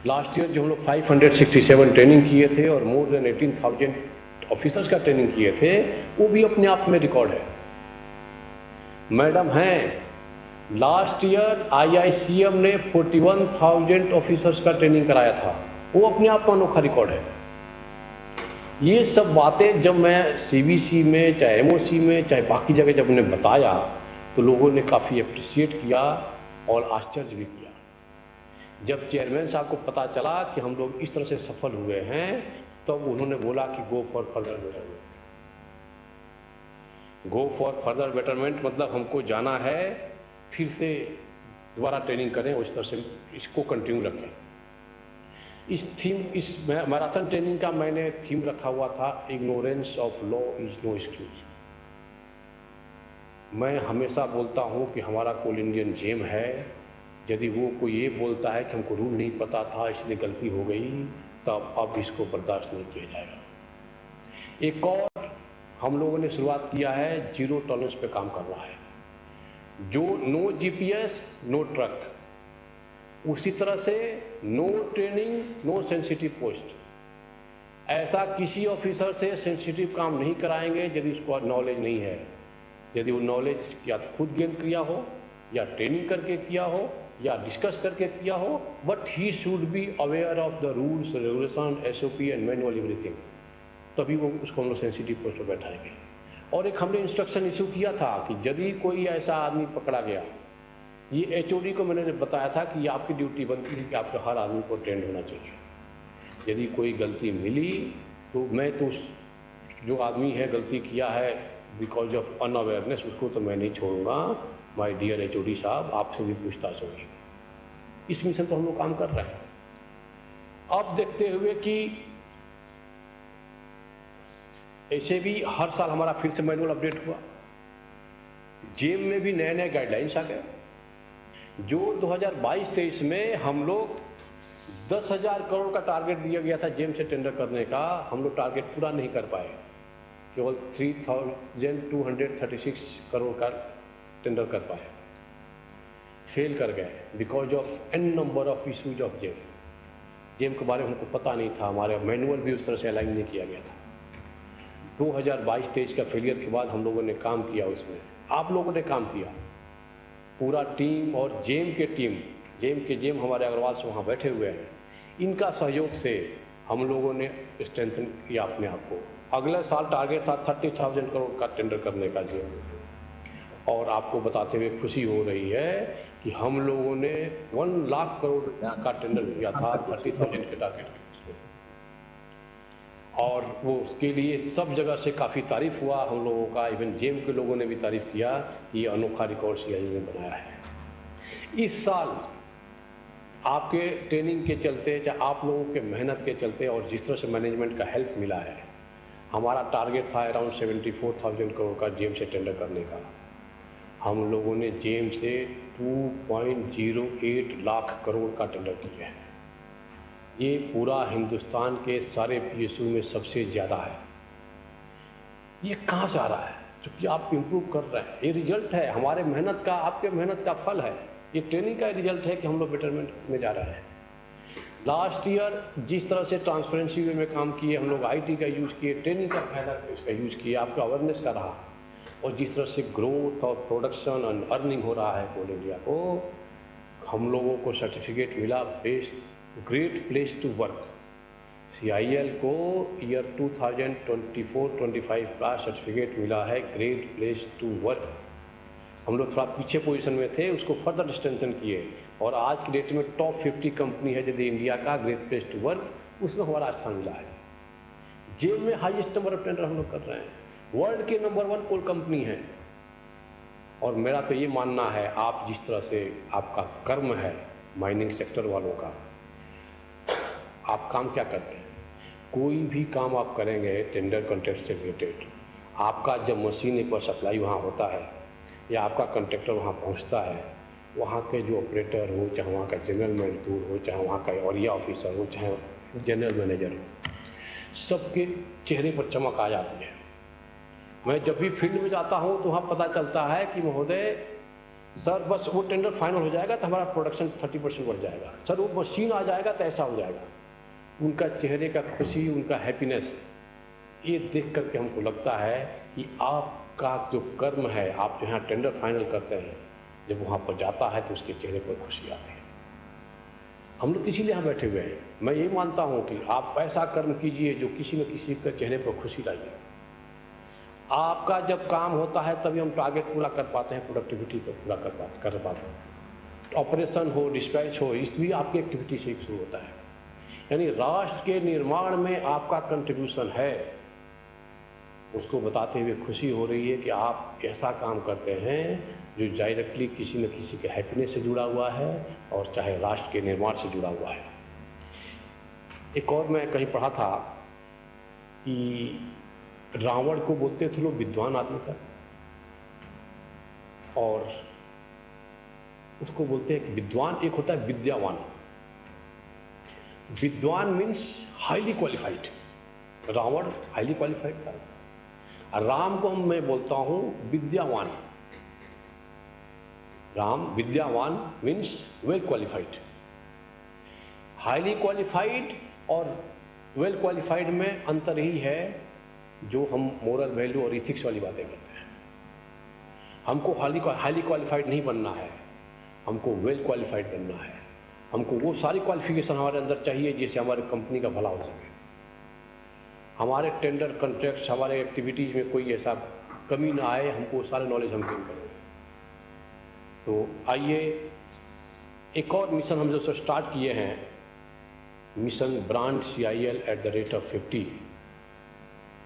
Last year जो हम लोग 567 ट्रेनिंग किए थे और मोर देन 18,000 ऑफिसर्स का ट्रेनिंग किए थे, वो भी अपने आप में रिकॉर्ड है। मैडम हैं, लास्ट ईयर IICM ने 41,000 ऑफिसर्स का ट्रेनिंग कराया था, वो अपने आप में अनोखा रिकॉर्ड है। ये सब बातें जब मैं CBC में, चाहे MOC में, चाहे बाकी जगह जब उन्हें बताया तो लोगों ने काफ़ी अप्रिशिएट किया और आश्चर्य भी किया। जब चेयरमैन साहब को पता चला कि हम लोग इस तरह से सफल हुए हैं, तब उन्होंने बोला कि go for further betterment. Go for further betterment मतलब हमको जाना है, फिर से दोबारा ट्रेनिंग करें, उस तरह से इसको कंटिन्यू रखें। इस मैराथन ट्रेनिंग का मैंने थीम रखा हुआ था, ignorance of law is no excuse. मैं हमेशा बोलता हूँ कि हमारा कोल इंडियन जेम है, यदि वो कोई ये बोलता है कि हमको रूल नहीं पता था इसलिए गलती हो गई, तब अब इसको बर्दाश्त नहीं किया जाएगा। एक और हम लोगों ने शुरुआत किया है, जीरो टॉलरेंस पे काम कर रहा है, जो नो GPS नो ट्रक, उसी तरह से no training no sensitive post. ऐसा किसी ऑफिसर से सेंसिटिव काम नहीं कराएंगे यदि उसको नॉलेज नहीं है। यदि वो नॉलेज या तो खुद गेन किया हो, या ट्रेनिंग करके किया हो, या डिस्कस करके किया हो, but he should be aware of the rules, regulation, SOP and manual everything, तभी वो उसको हम लोग सेंसिटिव पोस्ट पर बैठाएंगे। और एक हमने इंस्ट्रक्शन इशू किया था कि यदि कोई ऐसा आदमी पकड़ा गया, ये HOD को मैंने बताया था कि ये आपकी ड्यूटी बनती है कि आपके हर आदमी को ट्रेंड होना चाहिए। यदि कोई गलती मिली तो मैं तो जो आदमी है गलती किया है बिकॉज ऑफ अनअवेयरनेस, उसको तो मैं नहीं छोड़ूंगा। माय डियर HOD साहब, आपसे भी पूछताछ होगी। इस मिशन पर हम लोग काम कर रहे हैं। अब देखते हुए कि ऐसे भी हर साल हमारा फिर से मैनुअल अपडेट हुआ, जेम में भी नए नए गाइडलाइंस आ गए। जो 2022-23 में हम लोग 10,000 करोड़ का टारगेट दिया गया था जेम से टेंडर करने का, हम लोग टारगेट पूरा नहीं कर पाए, केवल 3,236 करोड़ का टेंडर कर पाए, फेल कर गए because of n number of issues of GeM. GeM के बारे में हमको पता नहीं था, हमारे मैनुअल भी उस तरह से अलाइन नहीं किया गया था। 2022-23 का फेलियर के बाद हम लोगों ने काम किया, उसमें आप लोगों ने काम किया, पूरा टीम और जेम के जेम हमारे अग्रवाल से वहाँ बैठे हुए हैं, इनका सहयोग से हम लोगों ने स्ट्रेंथन किया अपने आप को। अगले साल टारगेट था 30,000 करोड़ का टेंडर करने का जेम से, और आपको बताते हुए खुशी हो रही है कि हम लोगों ने 1 लाख करोड़ का टेंडर किया था 30,000 के टारगेट के, और वो उसके लिए सब जगह से काफ़ी तारीफ हुआ हम लोगों का। इवन जेम के लोगों ने भी तारीफ किया कि ये अनोखा रिकॉर्ड CIE ने बनाया है। इस साल आपके ट्रेनिंग के चलते, चाहे आप लोगों के मेहनत के चलते और जिस तरह से मैनेजमेंट का हेल्प मिला है, हमारा टारगेट था अराउंड 74,000 करोड़ का जेम से टेंडर करने का। हम लोगों ने जेम से 2.08 लाख करोड़ का टेंडर किया है। ये पूरा हिंदुस्तान के सारे PSU में सबसे ज़्यादा है। ये कहाँ से आ रहा है? क्योंकि आप इम्प्रूव कर रहे हैं, ये रिजल्ट है हमारे मेहनत का, आपके मेहनत का फल है। ये ट्रेनिंग का रिजल्ट है कि हम लोग बेटरमेंट में जा रहे हैं। लास्ट ईयर जिस तरह से ट्रांसपेरेंसी वे में काम किए, हम लोग IT का यूज़ किए, ट्रेनिंग का फायदा उसका यूज़ किया, आपका अवेयरनेस का रहा, और जिस तरह से ग्रोथ और प्रोडक्शन एंड अर्निंग हो रहा है कोल इंडिया को, हम लोगों को सर्टिफिकेट मिला best great place to work. CIL को ईयर 2024-25 का सर्टिफिकेट मिला है ग्रेट प्लेस टू वर्क। हम लोग थोड़ा पीछे पोजीशन में थे, उसको फर्दर स्ट्रेंथन किए, और आज की डेट में टॉप 50 कंपनी है यदि इंडिया का ग्रेट प्लेस टू वर्क, उसमें हमारा स्थान मिला है। जेम में हाईएस्ट नंबर ऑफ टेंडर हम लोग कर रहे हैं, वर्ल्ड के नंबर 1 कोल कंपनी है। और मेरा तो ये मानना है, आप जिस तरह से आपका कर्म है माइनिंग सेक्टर वालों का, आप काम क्या करते हैं? कोई भी काम आप करेंगे टेंडर कॉन्ट्रैक्ट से रिलेटेड, आपका जब मशीन एक बार सप्लाई वहाँ होता है या आपका कॉन्ट्रैक्टर वहाँ पहुँचता है, वहाँ के जो ऑपरेटर हो, चाहे वहाँ का जनरल मजदूर हो, चाहे वहाँ का एरिया ऑफिसर हो, चाहे जनरल मैनेजर हो, सबके चेहरे पर चमक आ जाती है। मैं जब भी फील्ड में जाता हूँ तो वहाँ पता चलता है कि महोदय सर बस वो टेंडर फाइनल हो जाएगा तो हमारा प्रोडक्शन 30% बढ़ जाएगा। सर वो मशीन आ जाएगा तो ऐसा हो जाएगा। उनका चेहरे का खुशी, उनका हैप्पीनेस, ये देख करके हमको लगता है कि आपका जो कर्म है, आप जो यहाँ टेंडर फाइनल करते हैं, जब वहाँ पर जाता है तो उसके चेहरे पर खुशी आती है। हम लोग इसीलिए यहाँ बैठे हुए हैं। मैं ये मानता हूँ कि आप ऐसा कर्म कीजिए जो किसी न किसी के चेहरे पर खुशी लाइए। आपका जब काम होता है तभी हम टारगेट पूरा कर पाते हैं, प्रोडक्टिविटी को पूरा कर पाते हैं। ऑपरेशन हो, डिस्पैच हो, इसलिए आपकी एक्टिविटी से शुरू होता है। यानी राष्ट्र के निर्माण में आपका कंट्रीब्यूशन है, उसको बताते हुए खुशी हो रही है कि आप ऐसा काम करते हैं जो डायरेक्टली किसी न किसी के हैप्पीनेस से जुड़ा हुआ है और चाहे राष्ट्र के निर्माण से जुड़ा हुआ है। एक और मैं कहीं पढ़ा था कि रावण को बोलते थे लोग विद्वान आदमी था, और उसको बोलते हैं कि विद्वान एक होता है विद्यावान। विद्वान means highly qualified. Ravan highly qualified था। राम को मैं बोलता हूं विद्यावान। राम विद्यावान means well qualified. Highly qualified और वेल क्वालिफाइड में अंतर ही है जो हम मोरल वैल्यू और इथिक्स वाली बातें करते हैं। हमको हाईली क्वालिफाइड नहीं बनना है, हमको वेल क्वालिफाइड बनना है। हमको वो सारी क्वालिफिकेशन हमारे अंदर चाहिए जिससे हमारी कंपनी का भला हो सके। हमारे टेंडर कॉन्ट्रैक्ट्स, हमारे एक्टिविटीज में कोई ऐसा कमी ना आए, हमको सारे नॉलेज हम गेन करें। तो आइए एक और मिशन हम जो स्टार्ट किए हैं, मिशन ब्रांड CIL @50।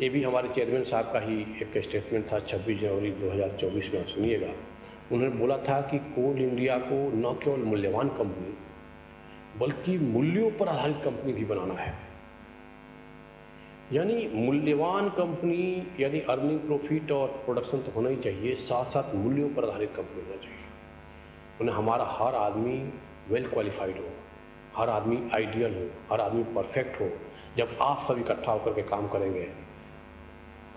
ये भी हमारे चेयरमैन साहब का ही एक स्टेटमेंट था 26 जनवरी 2024 में, आप सुनिएगा। उन्होंने बोला था कि कोल इंडिया को न केवल मूल्यवान कंपनी बल्कि मूल्यों पर आधारित कंपनी भी बनाना है। यानी मूल्यवान कंपनी यानी अर्निंग, प्रॉफिट और प्रोडक्शन तो होना ही चाहिए, साथ साथ मूल्यों पर आधारित कंपनी होना चाहिए। उन्हें हमारा हर आदमी वेल क्वालिफाइड हो, हर आदमी आइडियल हो, हर आदमी परफेक्ट हो। जब आप सब इकट्ठा होकर के काम करेंगे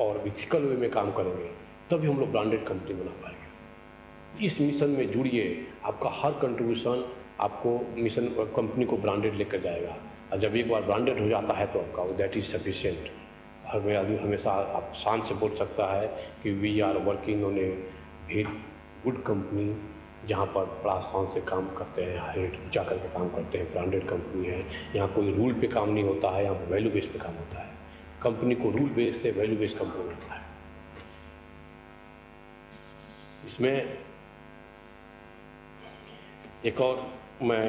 और इथिकल वे में काम करेंगे तभी हम लोग ब्रांडेड कंपनी बना पाएंगे। इस मिशन में जुड़िए, आपका हर कंट्रीब्यूशन आपको मिशन कंपनी को ब्रांडेड लेकर जाएगा। और जब एक बार ब्रांडेड हो जाता है तो आपका दैट इज सफिशिएंट। हर आदमी हमेशा आप शान से बोल सकता है कि we are working on a very good company, जहाँ पर बड़ा शान से काम करते हैं, हाइट ऊँचा करके काम करते हैं, ब्रांडेड कंपनी है। यहाँ कोई रूल पे काम नहीं होता है, यहाँ पर वैल्यू बेस पे काम होता है। कंपनी को रूल बेस से वैल्यू बेस कंपनी होता है। इसमें एक और मैं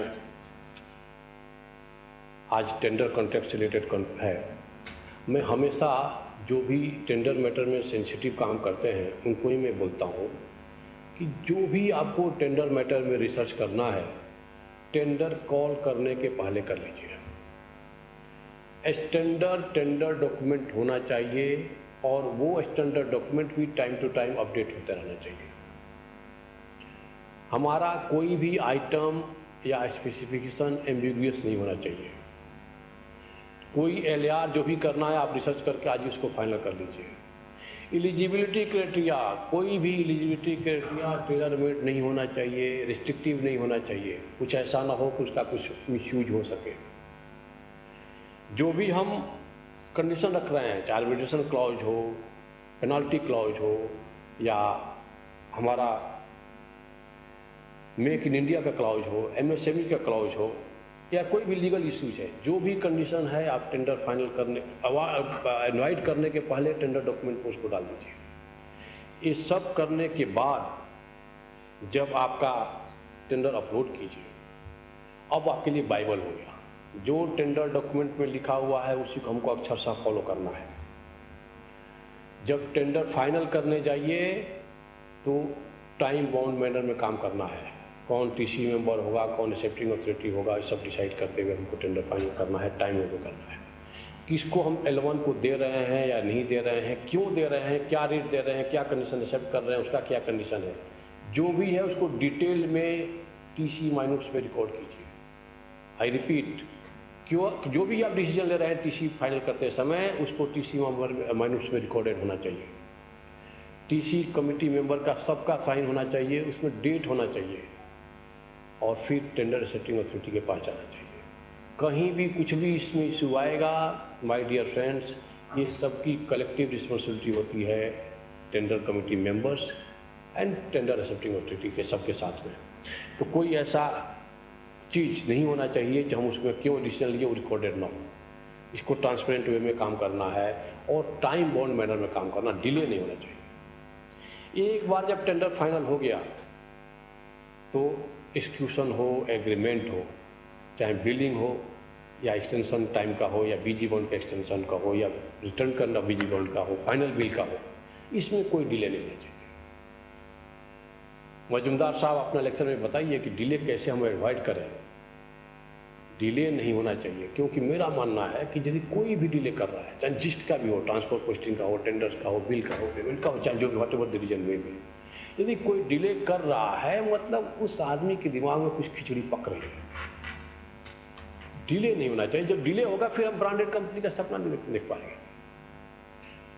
आज टेंडर कॉन्ट्रैक्ट से रिलेटेड है, मैं हमेशा जो भी टेंडर मैटर में सेंसिटिव काम करते हैं उनको ही मैं बोलता हूँ कि जो भी आपको टेंडर मैटर में रिसर्च करना है, टेंडर कॉल करने के पहले कर लीजिए। स्टैंडर्ड टेंडर डॉक्यूमेंट होना चाहिए और वो स्टैंडर्ड डॉक्यूमेंट भी टाइम टू टाइम अपडेट होता रहना चाहिए। हमारा कोई भी आइटम या स्पेसिफिकेशन एम्बिगुअस नहीं होना चाहिए। कोई LAR जो भी करना है आप रिसर्च करके आज उसको फाइनल कर लीजिए। एलिजिबिलिटी क्राइटेरिया, कोई भी एलिजिबिलिटी क्राइटेरिया टेलर मेड नहीं होना चाहिए, रिस्ट्रिक्टिव नहीं होना चाहिए। कुछ ऐसा ना हो कि उसका कुछ मिसयूज हो सके। जो भी हम कंडीशन रख रहे हैं, चाहे आर्बिट्रेशन क्लॉज हो, पेनाल्टी क्लॉज हो, या हमारा मेक इन इंडिया का क्लॉज हो, MSME का क्लॉज हो, या कोई भी लीगल इश्यूज है, जो भी कंडीशन है आप टेंडर फाइनल करने, इनवाइट करने के पहले टेंडर डॉक्यूमेंट को उसको डाल दीजिए। ये सब करने के बाद जब आपका टेंडर अपलोड कीजिए, अब आपके लिए बाइबल हो गया। जो टेंडर डॉक्यूमेंट में लिखा हुआ है उसी को हमको अक्षरशः फॉलो करना है। जब टेंडर फाइनल करने जाइए तो टाइम बाउंड मैनर में काम करना है। कौन TC मेंबर होगा, कौन एक्सेप्टिंग अथॉरिटी होगा, ये सब डिसाइड करते हुए हमको टेंडर फाइनल करना है, टाइम में करना है। किसको हम L1 को दे रहे हैं या नहीं दे रहे हैं, क्यों दे रहे हैं, क्या रेट दे रहे हैं, क्या कंडीशन एक्सेप्ट कर रहे हैं, उसका क्या कंडीशन है, जो भी है उसको डिटेल में TC माइनूट्स में रिकॉर्ड कीजिए। आई रिपीट, क्यों जो भी आप डिसीजन ले रहे हैं TC फाइनल करते समय उसको TC माइनूट्स में रिकॉर्डेड होना चाहिए। टीसी कमेटी मेंबर का सबका साइन होना चाहिए, उसमें डेट होना चाहिए और फिर टेंडर एक्सेप्टिंग अथॉरिटी के पास जाना चाहिए। कहीं भी कुछ भी इसमें इशू आएगा, माय डियर फ्रेंड्स, ये सबकी कलेक्टिव रिस्पॉन्सिबिलिटी होती है, tender committee members and tender accepting authority के सबके साथ में। तो कोई ऐसा चीज़ नहीं होना चाहिए जो हम उसमें क्यों डिसीजन लिए वो रिकॉर्डेड ना हो। इसको ट्रांसपेरेंट वे में काम करना है और टाइम बाउंड मैनर में काम करना, डिले नहीं होना चाहिए। एक बार जब टेंडर फाइनल हो गया तो एक्सक्यूशन हो, एग्रीमेंट हो, चाहे बिलिंग हो या एक्सटेंशन टाइम का हो या बीजी बॉन्ड के एक्सटेंशन का हो या रिटर्न करना बीजी बॉन्ड का हो, फाइनल बिल का हो, इसमें कोई डिले नहीं होना चाहिए। मजूमदार साहब अपना लेक्चर में बताइए कि डिले कैसे हम अवॉइड करें। डिले नहीं होना चाहिए, क्योंकि मेरा मानना है कि यदि कोई भी डिले कर रहा है, चाहे जिस्ट का भी हो, ट्रांसपोर्ट पोस्टिंग का हो, टेंडर्स का हो, बिल का हो, पेमेंट का हो, चाहे जो भी व्हाट एवर द रीजन में भी, यदि कोई डिले कर रहा है मतलब उस आदमी के दिमाग में कुछ खिचड़ी पक रही है। डिले नहीं होना चाहिए। जब डिले होगा फिर हम ब्रांडेड कंपनी का सपना नहीं देख पाएंगे।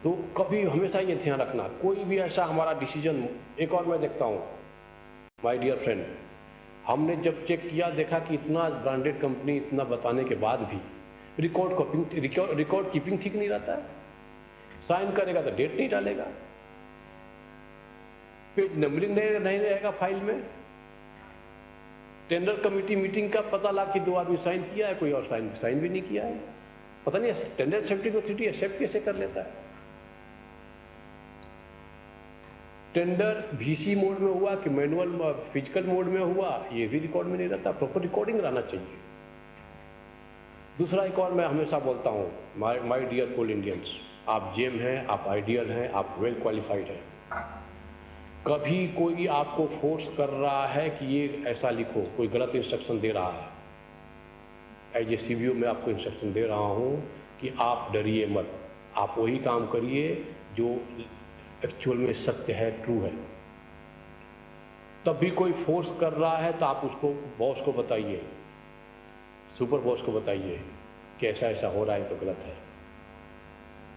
तो कभी हमेशा ये ध्यान रखना, कोई भी ऐसा हमारा डिसीजन, एक और मैं देखता हूँ माय डियर फ्रेंड, हमने जब चेक किया देखा कि इतना ब्रांडेड कंपनी इतना बताने के बाद भी रिकॉर्ड कीपिंग ठीक नहीं रहता है। साइन करेगा तो डेट नहीं डालेगा, पेज नंबरिंग नहीं रहेगा फाइल में, टेंडर कमेटी मीटिंग का पता ला कि 2 आदमी साइन किया है, कोई और साइन भी नहीं किया है। पता नहीं टेंडर एक्सेप्टिंग अथॉरिटी एक्सेप्ट कैसे कर लेता है। टेंडर वीसी मोड में हुआ कि मैनुअल फिजिकल मोड में हुआ, ये भी रिकॉर्ड में नहीं रहता। प्रॉपर रिकॉर्डिंग रहना चाहिए। दूसरा एक और मैं हमेशा बोलता हूँ, माय डियर कोल इंडियंस, आप जेम हैं, आप आइडियल हैं, आप वेल क्वालिफाइड हैं। कभी कोई आपको फोर्स कर रहा है कि ये ऐसा लिखो, कोई गलत इंस्ट्रक्शन दे रहा है, एज ए सीबीओ मैं आपको इंस्ट्रक्शन दे रहा हूँ कि आप डरिए मत, आप वही काम करिए जो एक्चुअल में सत्य है, ट्रू है। तब भी कोई फोर्स कर रहा है तो आप उसको बॉस को बताइए, सुपर बॉस को बताइए कि ऐसा ऐसा हो रहा है तो गलत है।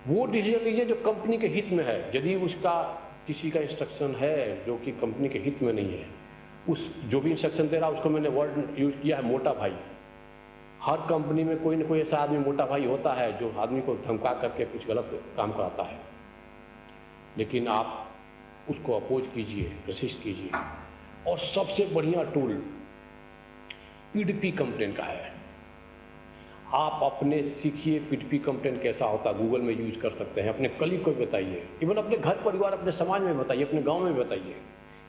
वो डिसीजन लीजिए जो कंपनी के हित में है। यदि उसका किसी का इंस्ट्रक्शन है जो कि कंपनी के हित में नहीं है, उस जो भी इंस्ट्रक्शन दे रहा है उसको मैंने वर्ड यूज किया है मोटा भाई। हर कंपनी में कोई ना कोई ऐसा आदमी मोटा भाई होता है जो आदमी को धमका करके कुछ गलत काम कराता है, लेकिन आप उसको अपोज कीजिए, रेसिस्ट कीजिए। और सबसे बढ़िया टूल पीडीपी कंप्लेंट का है। आप अपने सीखिए पीडीपी कंप्लेंट कैसा होता है, गूगल में यूज कर सकते हैं, अपने कलीग को बताइए, इवन अपने घर परिवार, अपने समाज में बताइए, अपने गांव में बताइए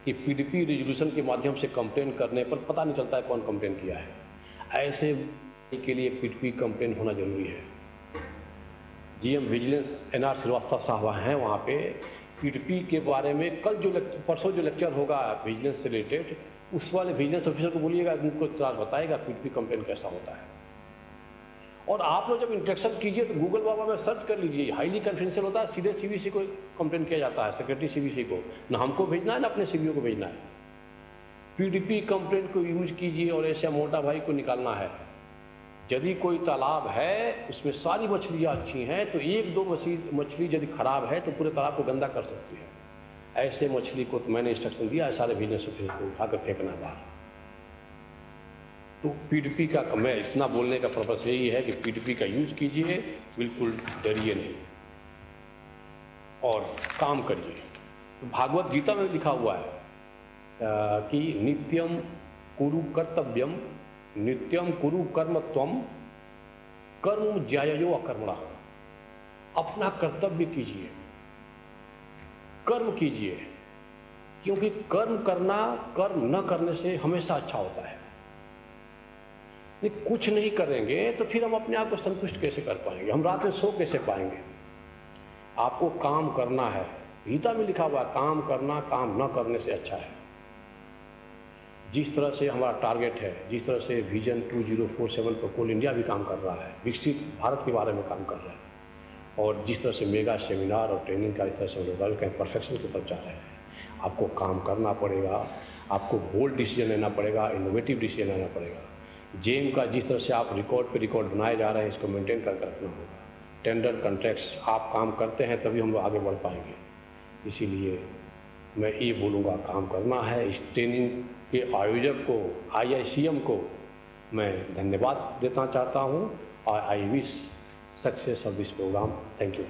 कि पीडीपी रेजोल्यूशन के माध्यम से कंप्लेंट करने पर पता नहीं चलता है कौन कंप्लेंट किया है। ऐसे के लिए पीडीपी कंप्लेंट होना जरूरी है। जीएम विजिलेंस एनआर श्रीवास्तव साहब हैं वहाँ पे। पीडीपी के बारे में कल जो परसों जो लेक्चर होगा विजिलेंस से रिलेटेड, उस वाले विजिलेंस ऑफिसर को बोलिएगा, उनको बताएगा पीडीपी कंप्लेंट कैसा होता है। और आप लोग जब इंट्रैक्शन कीजिए तो गूगल बाबा में सर्च कर लीजिए, हाईली कॉन्फिडेंशियल होता है, सीधे सीबीसी को कंप्लेंट किया जाता है, सेक्रेटरी सीबीसी को, ना हमको भेजना है ना अपने सीबीओ को भेजना है। पीडीपी कंप्लेंट को यूज कीजिए और ऐसा मोटा भाई को निकालना है। यदि कोई तालाब है उसमें सारी मछलियाँ अच्छी हैं तो एक दो मछली यदि खराब है तो पूरे तालाब को गंदा कर सकती है। ऐसे मछली को तो मैंने इंस्ट्रक्शन दिया है सारे बिजनेस ऑफिसर को उठाकर फेंकना बाहर। तो पीडीपी का मैं इतना बोलने का पर्पस यही है कि पीडीपी का यूज कीजिए, बिल्कुल डरिए नहीं और काम करिए। तो भागवत गीता में लिखा हुआ है कि नित्यम कुरु कर्तव्यम, नित्यम कुरु कर्म त्वम, कर्म ज्यायो अकर्मणा। अपना कर्तव्य कीजिए, कर्म कीजिए, क्योंकि कर्म करना कर्म न करने से हमेशा अच्छा होता है। कुछ नहीं करेंगे तो फिर हम अपने आप को संतुष्ट कैसे कर पाएंगे, हम रात में सो कैसे पाएंगे। आपको काम करना है, गीता में लिखा हुआ काम करना काम न करने से अच्छा है। जिस तरह से हमारा टारगेट है, जिस तरह से विजन 2047 पर कोल इंडिया भी काम कर रहा है, विकसित भारत के बारे में काम कर रहा है, और जिस तरह से मेगा सेमिनार और ट्रेनिंग का इस तरह से हम लोग परफेक्शन की तरफ जा रहे हैं, आपको काम करना पड़ेगा, आपको बोल्ड डिसीजन लेना पड़ेगा, इनोवेटिव डिसीजन लेना पड़ेगा। जेम का जिस तरह से आप रिकॉर्ड पे रिकॉर्ड बनाए जा रहे हैं, इसको मेंटेन करके रखना होगा। टेंडर कॉन्ट्रैक्ट्स आप काम करते हैं तभी हम लोग आगे बढ़ पाएंगे। इसीलिए मैं ये बोलूँगा, काम करना है। इस ट्रेनिंग के आयोजक को, IICM को मैं धन्यवाद देना चाहता हूँ और I wish success of this programme. Thank you.